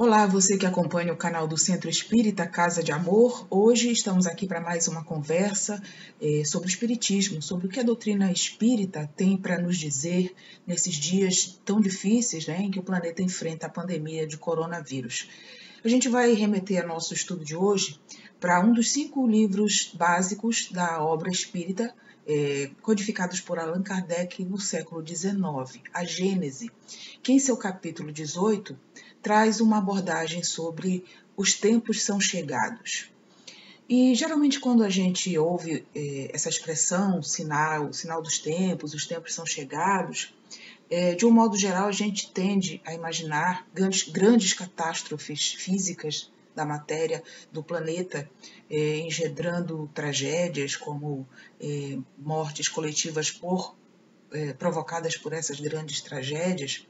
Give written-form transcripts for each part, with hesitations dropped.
Olá, você que acompanha o canal do Centro Espírita Casa de Amor. Hoje estamos aqui para mais uma conversa sobre o Espiritismo, sobre o que a doutrina espírita tem para nos dizer nesses dias tão difíceis, né, em que o planeta enfrenta a pandemia de coronavírus. A gente vai remeter a nosso estudo de hoje para um dos 5 livros básicos da obra espírita, codificados por Allan Kardec no século XIX, a Gênese, que em seu capítulo 18 traz uma abordagem sobre os tempos são chegados. E geralmente quando a gente ouve essa expressão, sinal dos tempos, os tempos são chegados, de um modo geral a gente tende a imaginar grandes catástrofes físicas da matéria, do planeta, engendrando tragédias como mortes coletivas provocadas por essas grandes tragédias.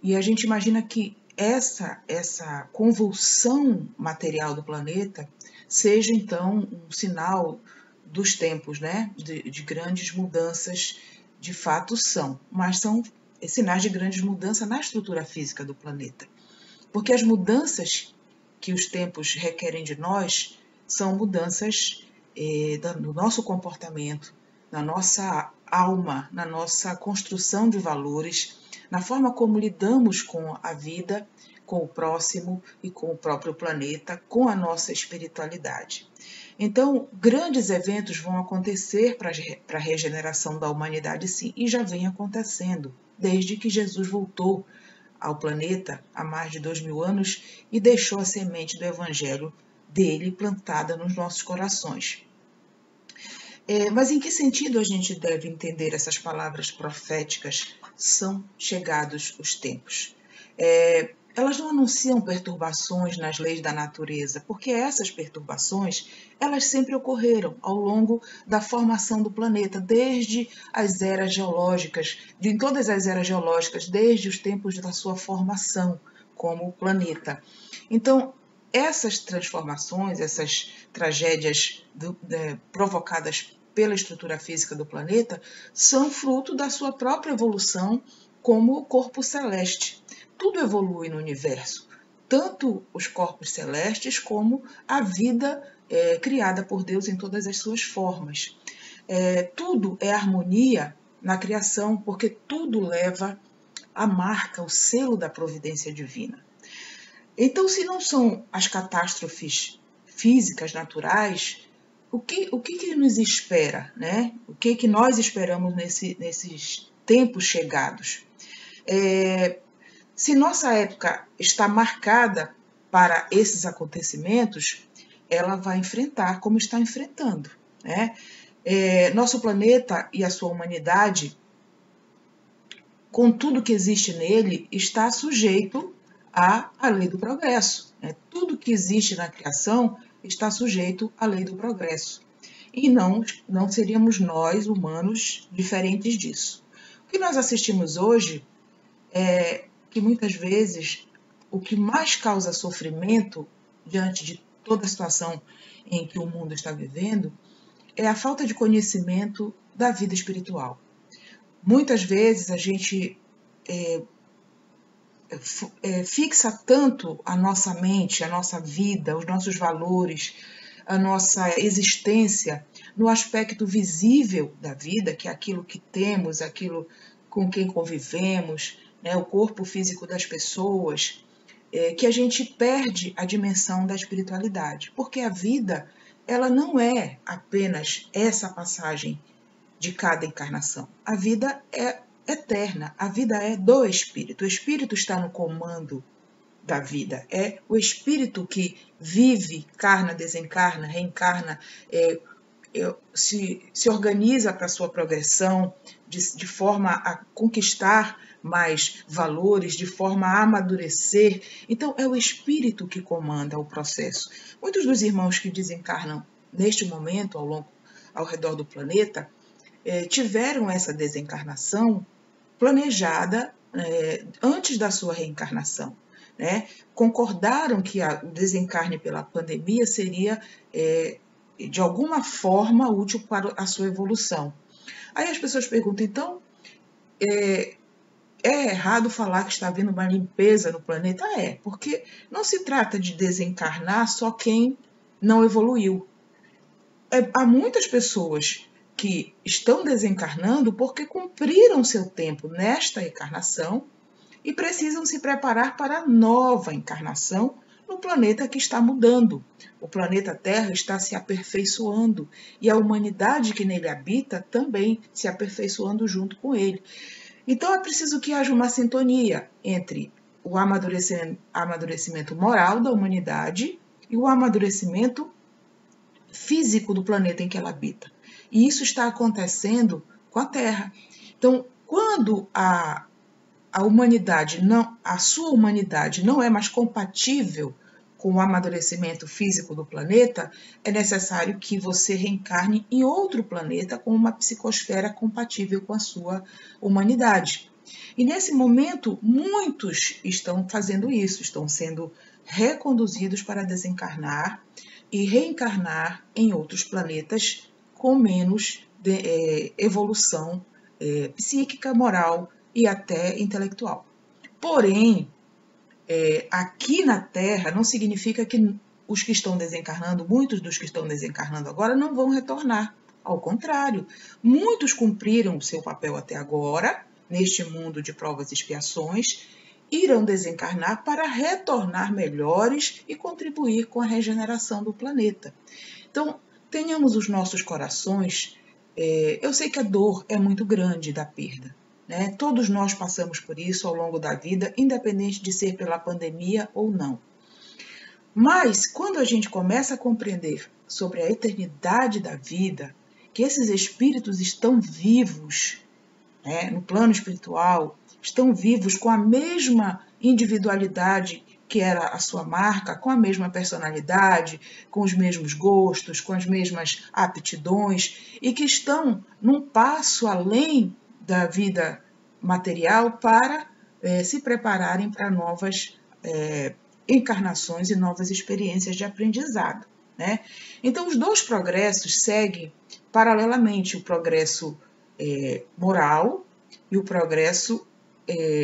E a gente imagina que essa convulsão material do planeta seja, então, um sinal dos tempos, né? De grandes mudanças, de fato são, mas são sinais de grandes mudanças na estrutura física do planeta. Porque as mudanças que os tempos requerem de nós são mudanças do nosso comportamento, na nossa alma, na nossa construção de valores, na forma como lidamos com a vida, com o próximo e com o próprio planeta, com a nossa espiritualidade. Então, grandes eventos vão acontecer para a regeneração da humanidade, sim, e já vem acontecendo, desde que Jesus voltou ao planeta há mais de 2000 anos e deixou a semente do Evangelho dele plantada nos nossos corações. Mas em que sentido a gente deve entender essas palavras proféticas? São chegados os tempos. Elas não anunciam perturbações nas leis da natureza, porque essas perturbações, elas sempre ocorreram ao longo da formação do planeta, desde as eras geológicas, em todas as eras geológicas, desde os tempos da sua formação como planeta. Então, essas transformações, essas tragédias provocadas pela estrutura física do planeta, são fruto da sua própria evolução como corpo celeste. Tudo evolui no universo, tanto os corpos celestes como a vida criada por Deus em todas as suas formas. Tudo é harmonia na criação, porque tudo leva a marca, o selo da providência divina. Então, se não são as catástrofes físicas, naturais, o que nos espera, né? O que nós esperamos nesses tempos chegados? Se nossa época está marcada para esses acontecimentos, ela vai enfrentar como está enfrentando, né? Nosso planeta e a sua humanidade, com tudo que existe nele, está sujeito à lei do progresso. Tudo que existe na criação está sujeito à lei do progresso. E não seríamos nós, humanos, diferentes disso. O que nós assistimos hoje é que muitas vezes o que mais causa sofrimento diante de toda a situação em que o mundo está vivendo é a falta de conhecimento da vida espiritual. Muitas vezes a gente fixa tanto a nossa mente, a nossa vida, os nossos valores, a nossa existência no aspecto visível da vida, que é aquilo que temos, aquilo com quem convivemos, né, o corpo físico das pessoas, que a gente perde a dimensão da espiritualidade, porque a vida, ela não é apenas essa passagem de cada encarnação. A vida é eterna, a vida é do Espírito. O Espírito está no comando da vida. É o Espírito que vive, encarna, desencarna, reencarna, se organiza para a sua progressão, de forma a conquistar mais valores, de forma a amadurecer. Então, é o Espírito que comanda o processo. Muitos dos irmãos que desencarnam neste momento, ao redor do planeta, tiveram essa desencarnação planejada antes da sua reencarnação, né? Concordaram que o desencarne pela pandemia seria, de alguma forma, útil para a sua evolução. Aí as pessoas perguntam, então, É errado falar que está havendo uma limpeza no planeta? É, porque não se trata de desencarnar só quem não evoluiu. Há muitas pessoas que estão desencarnando porque cumpriram seu tempo nesta encarnação e precisam se preparar para a nova encarnação no planeta que está mudando. O planeta Terra está se aperfeiçoando e a humanidade que nele habita também se aperfeiçoando junto com ele. Então é preciso que haja uma sintonia entre o amadurecimento moral da humanidade e o amadurecimento físico do planeta em que ela habita. E isso está acontecendo com a Terra. Então, quando a humanidade a sua humanidade não é mais compatível com o amadurecimento físico do planeta, é necessário que você reencarne em outro planeta com uma psicosfera compatível com a sua humanidade. E nesse momento, muitos estão fazendo isso, estão sendo reconduzidos para desencarnar e reencarnar em outros planetas com menos evolução psíquica, moral e até intelectual. Porém, aqui na Terra não significa que os que estão desencarnando, muitos dos que estão desencarnando agora, não vão retornar. Ao contrário, muitos cumpriram o seu papel até agora, neste mundo de provas e expiações, irão desencarnar para retornar melhores e contribuir com a regeneração do planeta. Então, tenhamos os nossos corações. Eu sei que a dor é muito grande da perda, né? Todos nós passamos por isso ao longo da vida, independente de ser pela pandemia ou não. Mas, quando a gente começa a compreender sobre a eternidade da vida, que esses espíritos estão vivos, né, no plano espiritual, estão vivos com a mesma individualidade que era a sua marca, com a mesma personalidade, com os mesmos gostos, com as mesmas aptidões, e que estão num passo além da vida material para se prepararem para novas encarnações e novas experiências de aprendizado, né? Então, os dois progressos seguem paralelamente, o progresso moral e o progresso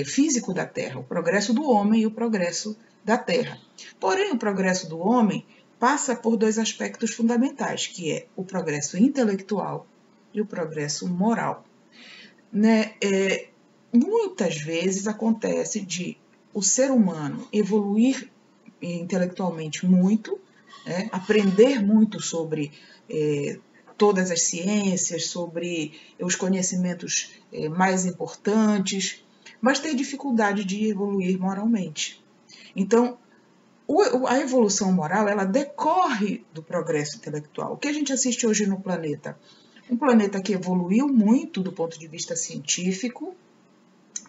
físico da Terra, o progresso do homem e o progresso da Terra. Porém, o progresso do homem passa por dois aspectos fundamentais, que é o progresso intelectual e o progresso moral. Né? Muitas vezes acontece de o ser humano evoluir intelectualmente muito, né? Aprender muito sobre todas as ciências, sobre os conhecimentos mais importantes, mas ter dificuldade de evoluir moralmente. Então, a evolução moral, ela decorre do progresso intelectual. O que a gente assiste hoje no planeta? Um planeta que evoluiu muito do ponto de vista científico,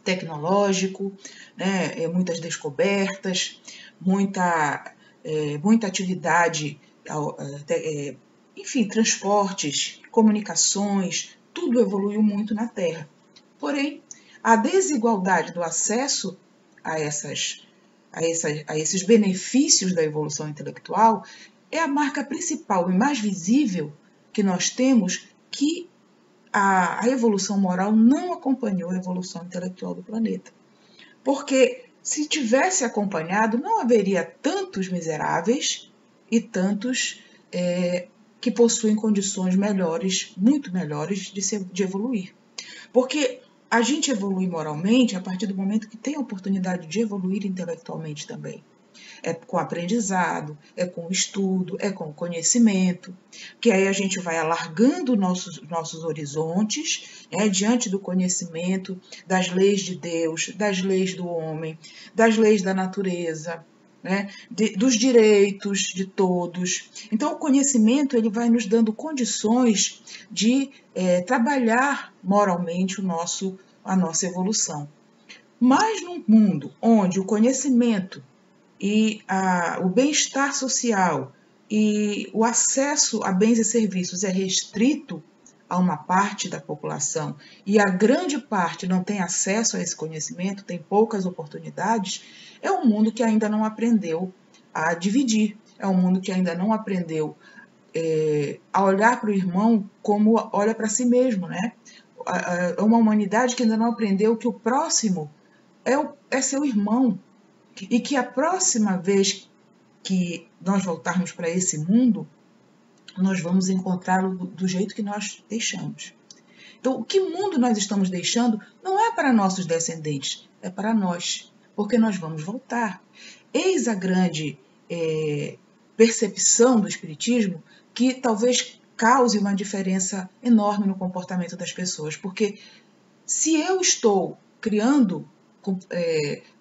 tecnológico, né? Muitas descobertas, muita atividade, enfim, transportes, comunicações, tudo evoluiu muito na Terra. Porém, a desigualdade do acesso a esses benefícios da evolução intelectual é a marca principal e mais visível que nós temos que a evolução moral não acompanhou a evolução intelectual do planeta. Porque se tivesse acompanhado, não haveria tantos miseráveis e tantos que possuem condições melhores, muito melhores de evoluir. Porque a gente evolui moralmente a partir do momento que tem a oportunidade de evoluir intelectualmente também. É com aprendizado, é com estudo, é com conhecimento, que aí a gente vai alargando nossos horizontes, diante do conhecimento das leis de Deus, das leis do homem, das leis da natureza, né, dos direitos de todos. Então, o conhecimento ele vai nos dando condições de trabalhar moralmente a nossa evolução. Mas num mundo onde o conhecimento e o bem-estar social e o acesso a bens e serviços é restrito a uma parte da população e a grande parte não tem acesso a esse conhecimento, tem poucas oportunidades, é um mundo que ainda não aprendeu a dividir, é um mundo que ainda não aprendeu a olhar para o irmão como olha para si mesmo, né? É uma humanidade que ainda não aprendeu que o próximo é seu irmão. E que a próxima vez que nós voltarmos para esse mundo, nós vamos encontrá-lo do jeito que nós deixamos. Então, o que mundo nós estamos deixando não é para nossos descendentes, é para nós, porque nós vamos voltar. Eis a grande percepção do Espiritismo, que talvez cause uma diferença enorme no comportamento das pessoas, porque se eu estou criando,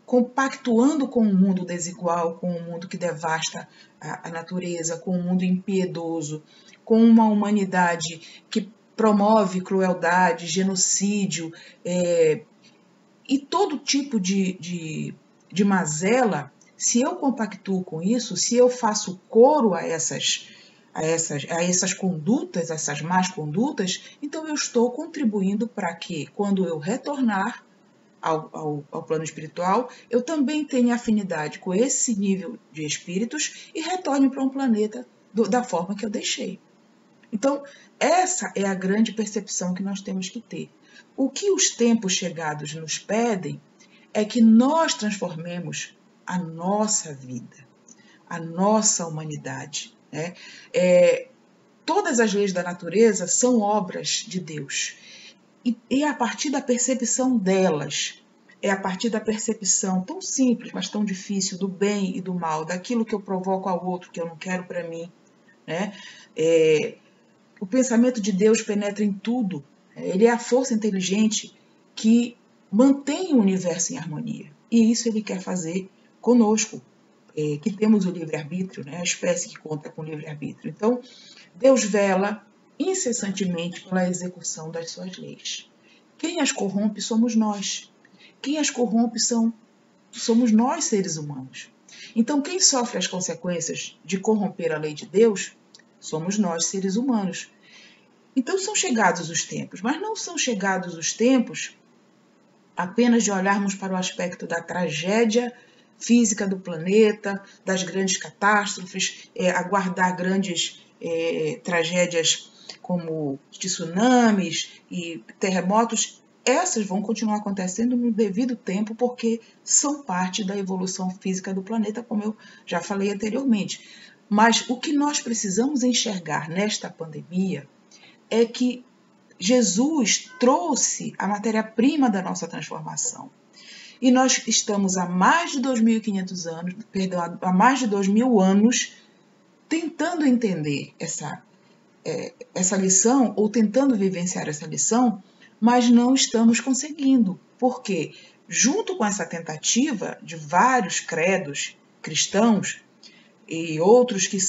compactuando com um mundo desigual, com um mundo que devasta a natureza, com um mundo impiedoso, com uma humanidade que promove crueldade, genocídio e todo tipo de mazela, se eu compactuo com isso, se eu faço coro a essas condutas, essas más condutas, então eu estou contribuindo para que, quando eu retornar ao plano espiritual, eu também tenha afinidade com esse nível de espíritos e retorne para um planeta da forma que eu deixei. Então, essa é a grande percepção que nós temos que ter. O que os tempos chegados nos pedem é que nós transformemos a nossa vida, a nossa humanidade. Né? Todas as leis da natureza são obras de Deus. E é a partir da percepção delas, é a partir da percepção tão simples, mas tão difícil, do bem e do mal, daquilo que eu provoco ao outro, que eu não quero para mim. Né? O pensamento de Deus penetra em tudo. Ele é a força inteligente que mantém o universo em harmonia. E isso ele quer fazer conosco, que temos o livre-arbítrio, né? A espécie que conta com o livre-arbítrio. Então, Deus vela incessantemente pela execução das suas leis. Quem as corrompe somos nós. Quem as corrompe somos nós, seres humanos. Então, quem sofre as consequências de corromper a lei de Deus somos nós, seres humanos. Então, são chegados os tempos, mas não são chegados os tempos apenas de olharmos para o aspecto da tragédia física do planeta, das grandes catástrofes, aguardar grandes tragédias como tsunamis e terremotos. Essas vão continuar acontecendo no devido tempo, porque são parte da evolução física do planeta, como eu já falei anteriormente. Mas o que nós precisamos enxergar nesta pandemia é que Jesus trouxe a matéria-prima da nossa transformação. E nós estamos há mais de 2.500 anos, perdão, há mais de 2.000 anos, tentando entender essa lição, ou tentando vivenciar essa lição, mas não estamos conseguindo. Por quê? Junto com essa tentativa de vários credos cristãos e outros que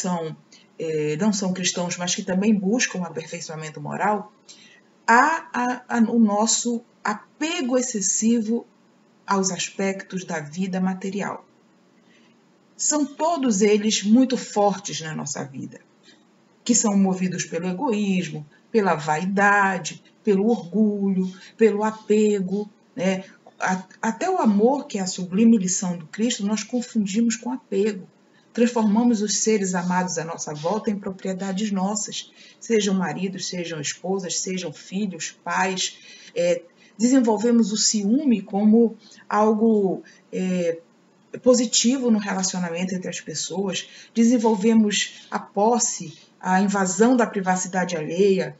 não são cristãos, mas que também buscam um aperfeiçoamento moral, há o nosso apego excessivo aos aspectos da vida material. São todos eles muito fortes na nossa vida, que são movidos pelo egoísmo, pela vaidade, pelo orgulho, pelo apego, né? Até o amor, que é a sublime lição do Cristo, nós confundimos com apego. Transformamos os seres amados à nossa volta em propriedades nossas, sejam maridos, sejam esposas, sejam filhos, pais. Desenvolvemos o ciúme como algo positivo no relacionamento entre as pessoas, desenvolvemos a posse, a invasão da privacidade alheia,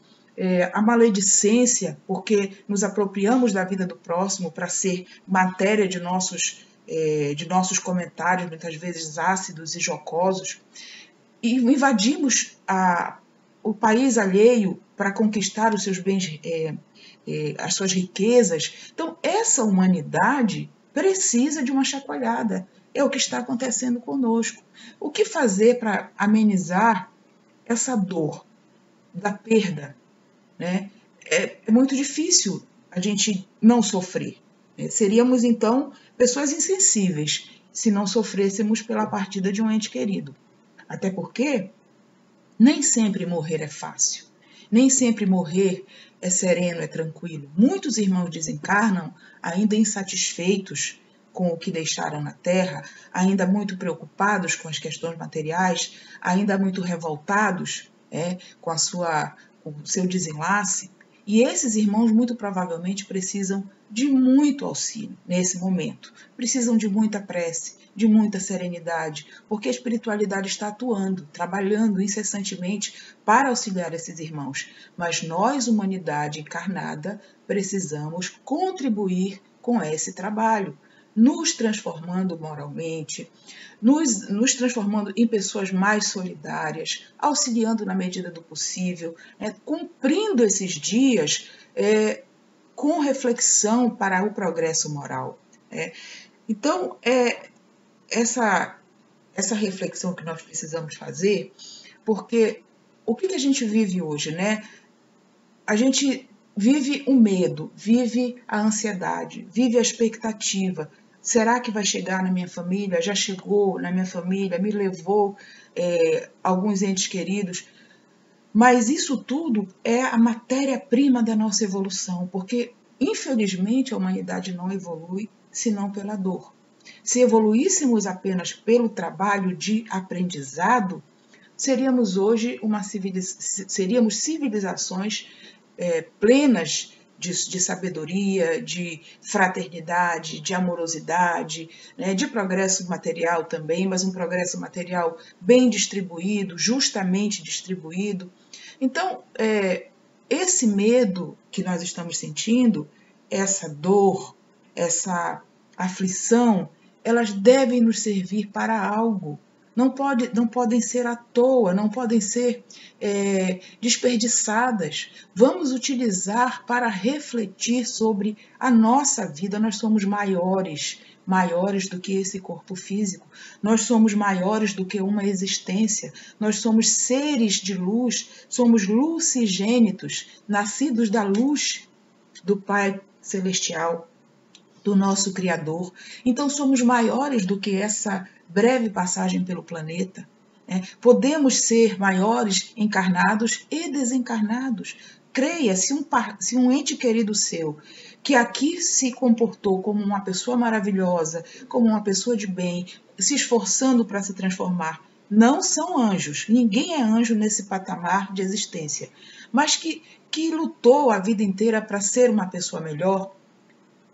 a maledicência, porque nos apropriamos da vida do próximo para ser matéria de nossos comentários, muitas vezes ácidos e jocosos, e invadimos o país alheio para conquistar os seus bens, as suas riquezas. Então, essa humanidade precisa de uma chacoalhada. É o que está acontecendo conosco. O que fazer para amenizar essa dor da perda? Né? É muito difícil a gente não sofrer. Seríamos, então, pessoas insensíveis se não sofrêssemos pela partida de um ente querido. Até porque nem sempre morrer é fácil. Nem sempre morrer é sereno, é tranquilo. Muitos irmãos desencarnam ainda insatisfeitos com o que deixaram na Terra, ainda muito preocupados com as questões materiais, ainda muito revoltados com o seu desenlace. E esses irmãos, muito provavelmente, precisam de muito auxílio nesse momento. Precisam de muita prece, de muita serenidade, porque a espiritualidade está atuando, trabalhando incessantemente para auxiliar esses irmãos. Mas nós, humanidade encarnada, precisamos contribuir com esse trabalho, nos transformando moralmente, nos transformando em pessoas mais solidárias, auxiliando na medida do possível, cumprindo esses dias com reflexão para o progresso moral. Então, essa reflexão que nós precisamos fazer, porque o que a gente vive hoje, né? A gente vive o medo, vive a ansiedade, vive a expectativa. Será que vai chegar na minha família? Já chegou na minha família, me levou alguns entes queridos. Mas isso tudo é a matéria-prima da nossa evolução, porque, infelizmente, a humanidade não evolui senão pela dor. Se evoluíssemos apenas pelo trabalho de aprendizado, seríamos hoje seríamos civilizações plenas de sabedoria, de fraternidade, de amorosidade, né, de progresso material também, mas um progresso material bem distribuído, justamente distribuído. Então, esse medo que nós estamos sentindo, essa dor, essa aflição, elas devem nos servir para algo. Não podem ser à toa, não podem ser desperdiçadas. Vamos utilizar para refletir sobre a nossa vida. Nós somos maiores do que esse corpo físico. Nós somos maiores do que uma existência. Nós somos seres de luz, somos lucigênitos, nascidos da luz do Pai Celestial, do nosso Criador. Então somos maiores do que essa breve passagem pelo planeta. Podemos ser maiores encarnados e desencarnados. Creia, se um ente querido seu, que aqui se comportou como uma pessoa maravilhosa, como uma pessoa de bem, se esforçando para se transformar, não são anjos, ninguém é anjo nesse patamar de existência, mas que lutou a vida inteira para ser uma pessoa melhor,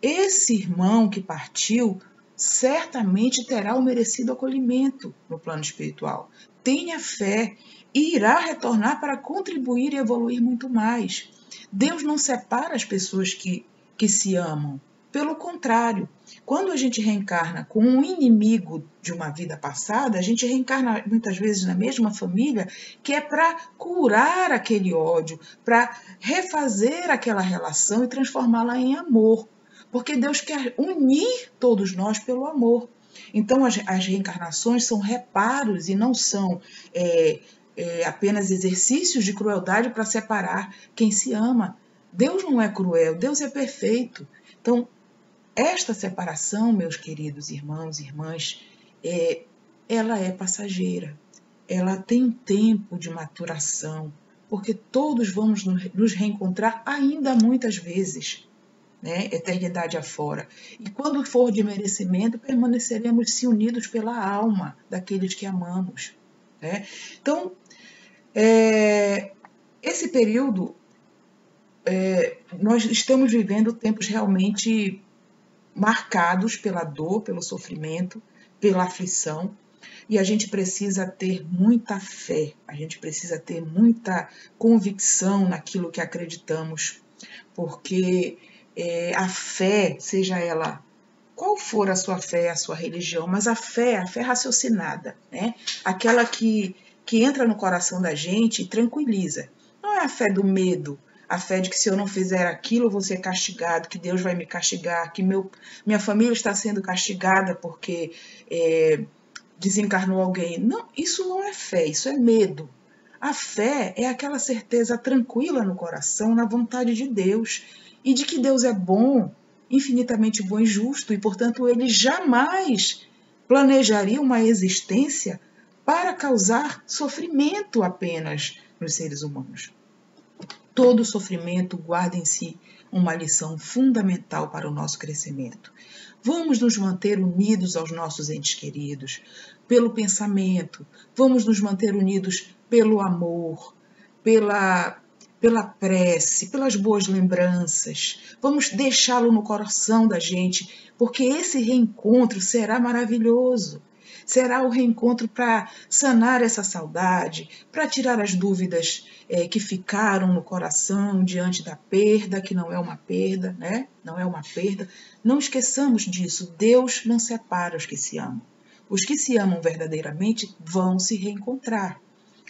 esse irmão que partiu certamente terá o merecido acolhimento no plano espiritual. Tenha fé e irá retornar para contribuir e evoluir muito mais. Deus não separa as pessoas que se amam. Pelo contrário, quando a gente reencarna com um inimigo de uma vida passada, a gente reencarna muitas vezes na mesma família, que é para curar aquele ódio, para refazer aquela relação e transformá-la em amor. Porque Deus quer unir todos nós pelo amor. Então, as reencarnações são reparos e não são apenas exercícios de crueldade para separar quem se ama. Deus não é cruel, Deus é perfeito. Então, esta separação, meus queridos irmãos e irmãs, ela é passageira. Ela tem um tempo de maturação, porque todos vamos nos reencontrar ainda muitas vezes. Eternidade afora. E quando for de merecimento, permaneceremos se unidos pela alma daqueles que amamos. Então, esse período, nós estamos vivendo tempos realmente marcados pela dor, pelo sofrimento, pela aflição, e a gente precisa ter muita fé, a gente precisa ter muita convicção naquilo que acreditamos, porque a fé, seja ela qual for a sua fé, a sua religião, mas a fé raciocinada, aquela que entra no coração da gente e tranquiliza. Não é a fé do medo, a fé de que se eu não fizer aquilo eu vou ser castigado, que Deus vai me castigar, que minha família está sendo castigada porque desencarnou alguém. Não, isso não é fé, isso é medo. A fé é aquela certeza tranquila no coração, na vontade de Deus, e de que Deus é bom, infinitamente bom e justo, e, portanto, Ele jamais planejaria uma existência para causar sofrimento apenas nos seres humanos. Todo sofrimento guarda em si uma lição fundamental para o nosso crescimento. Vamos nos manter unidos aos nossos entes queridos, pelo pensamento, vamos nos manter unidos pelo amor, pela pela prece, pelas boas lembranças. Vamos deixá-lo no coração da gente, porque esse reencontro será maravilhoso. Será o reencontro para sanar essa saudade, para tirar as dúvidas que ficaram no coração diante da perda, que não é uma perda, né? Não é uma perda. Não esqueçamos disso. Deus não separa os que se amam. Os que se amam verdadeiramente vão se reencontrar.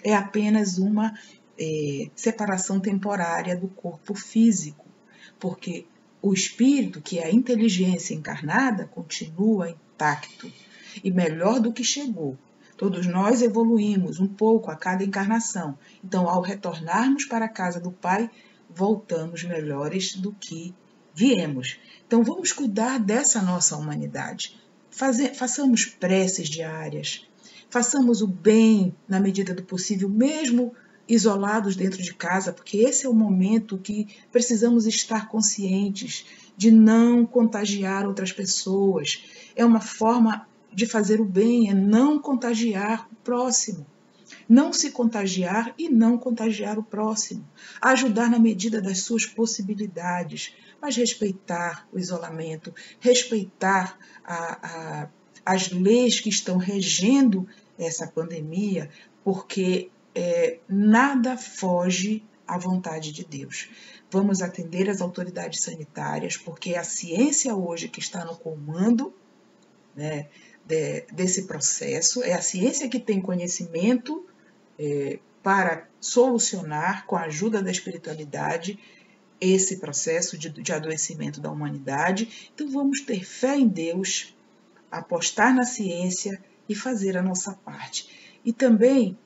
É apenas uma separação temporária do corpo físico, porque o espírito, que é a inteligência encarnada, continua intacto e melhor do que chegou. Todos nós evoluímos um pouco a cada encarnação. Então, ao retornarmos para a casa do Pai, voltamos melhores do que viemos. Então, vamos cuidar dessa nossa humanidade. Façamos preces diárias, façamos o bem na medida do possível, mesmo isolados dentro de casa, porque esse é o momento que precisamos estar conscientes de não contagiar outras pessoas. É uma forma de fazer o bem, é não contagiar o próximo. Não se contagiar e não contagiar o próximo. Ajudar na medida das suas possibilidades, mas respeitar o isolamento, respeitar as leis que estão regendo essa pandemia, porque nada foge à vontade de Deus. Vamos atender as autoridades sanitárias, porque é a ciência hoje que está no comando, né, desse processo, é a ciência que tem conhecimento para solucionar, com a ajuda da espiritualidade, esse processo de adoecimento da humanidade. Então vamos ter fé em Deus, apostar na ciência e fazer a nossa parte. E também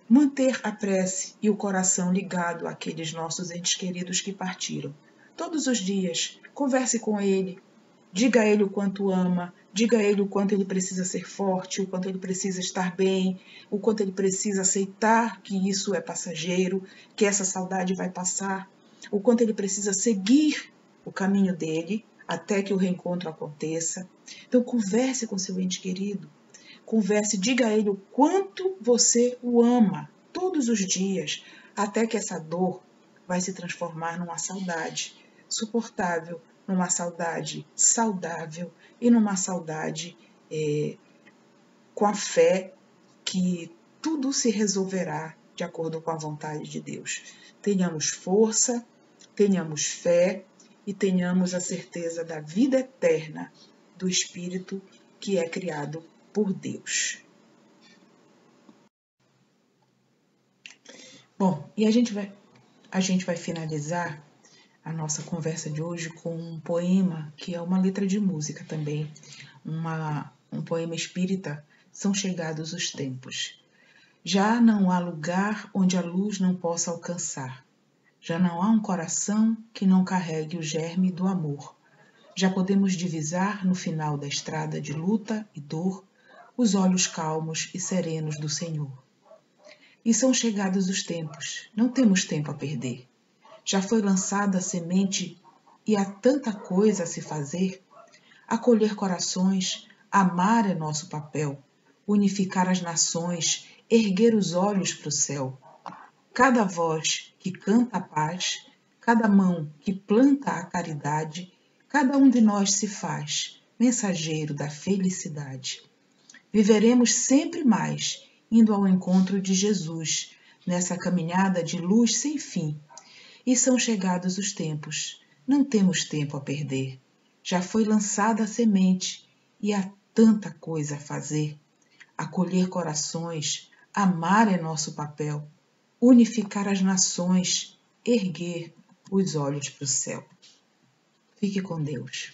manter a prece e o coração ligado àqueles nossos entes queridos que partiram. Todos os dias, converse com ele, diga a ele o quanto ama, diga a ele o quanto ele precisa ser forte, o quanto ele precisa estar bem, o quanto ele precisa aceitar que isso é passageiro, que essa saudade vai passar, o quanto ele precisa seguir o caminho dele até que o reencontro aconteça. Então, converse com seu ente querido. Converse, diga a ele o quanto você o ama todos os dias, até que essa dor vai se transformar numa saudade suportável, numa saudade saudável e numa saudade com a fé que tudo se resolverá de acordo com a vontade de Deus. Tenhamos força, tenhamos fé e tenhamos a certeza da vida eterna do Espírito que é criado por Deus. Bom, e a gente vai finalizar a nossa conversa de hoje com um poema que é uma letra de música também, um poema espírita, São Chegados os Tempos. Já não há lugar onde a luz não possa alcançar, já não há um coração que não carregue o germe do amor. Já podemos divisar no final da estrada de luta e dor os olhos calmos e serenos do Senhor. E são chegados os tempos, não temos tempo a perder. Já foi lançada a semente e há tanta coisa a se fazer. Acolher corações, amar é nosso papel, unificar as nações, erguer os olhos para o céu. Cada voz que canta a paz, cada mão que planta a caridade, cada um de nós se faz mensageiro da felicidade. Viveremos sempre mais, indo ao encontro de Jesus, nessa caminhada de luz sem fim. E são chegados os tempos, não temos tempo a perder. Já foi lançada a semente e há tanta coisa a fazer. Acolher corações, amar é nosso papel, unificar as nações, erguer os olhos para o céu. Fique com Deus.